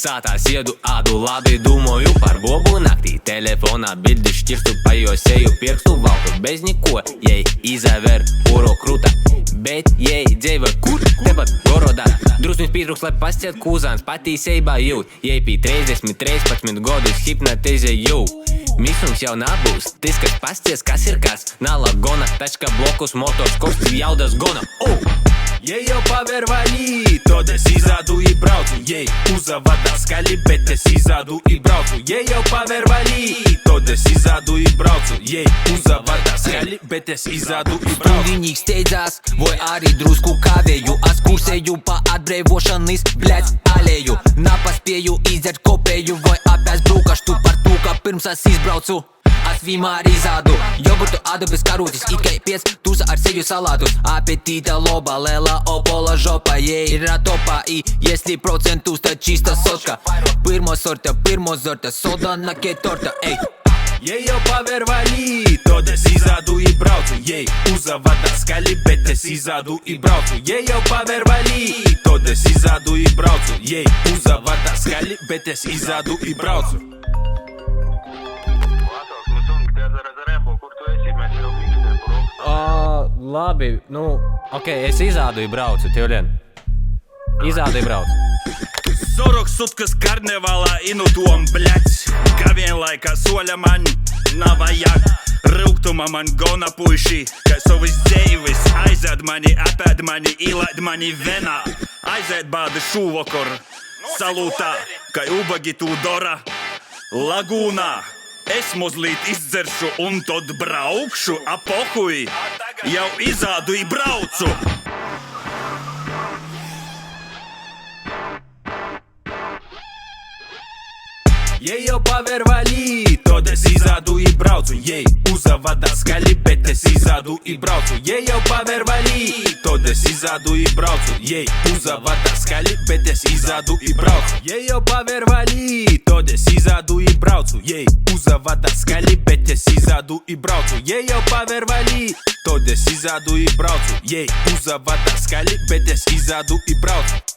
Sātās iedu ādu labi, domāju par bobu naktī. Telefonā bildi šķirstu, pa jo seju pirkstu valku. Bez neko, jei izaver uro kruta. Bet jei dzeiva kur, tepat gorodā. Drusmis pītrūks, lai pasciet kūzāns, patīseibā jūt. Jei pī 13 godus hipnotizēju. Miksums jau nabūs, tis, kas pasties, kas ir kas. Nala gona, tačka blokus, motors, kosts, jaudas gona. Jei jau paver vaļī, tad es izādu I braucu. Jei uzavada skaļi, bet es izādu I braucu. Jei jau paver vaļī, tad es izādu I braucu. Jei uzavada skaļi, bet es izādu I braucu. Stundiņīgi steidzās, vai arī drusku kavēju. Es kursēju pa atbrīvošanas, bļēc, aleju. Napaspēju izdzert kopēju, vai apēs brūkaštu par to, ka pirms es izbraucu. Es vienmēr izādu jogurtu ādu bez karūtis, it kā piec tūsa ar seju salātus. Apetīta loba, lela opola žopa, jei ir topā I, если процентус, tad čista sočka. Pirmo sorta, soda nakie torta, ej. Jei jau paver vaļī, tad es izādu I braucu. Jei uzavada skaļi, bet es izādu I braucu. Jei jau paver vaļī, tad es izādu I braucu. Jei uzavada skaļi, bet es izādu I braucu. Labi, nu, es izādu I braucu, Tivlien. Izādu I braucu. 40 sutkas karnevālā inutom, bļac. Kā vienlaikā soļa man navajag. Rūgtuma man gona puiši, kā savas dzeivis. Aizēd mani, apēd mani, ielaid mani venā. Aizēd bādi šūvokor, salūtā, kā ubagi tū dora. Lagūnā. Es mozlīt izdzeršu un tad braukšu, apohuj, jau izādu I braucu. Jei jau paver vaļī, tad es izādu I braucu. Jei uzavada skaļi, bet es izādu I braucu. Jei jau paver vaļī, tad es izādu I braucu. Jei uzavada skaļi, bet es izādu I braucu. Jei jau paver vaļī, tad es izādu I braucu. Jei uzavada skaļi, bet es izādu I braucu. Jei jau paver vaļī, tad es izādu I braucu. Jei uzavada skaļi, bet es izādu I braucu.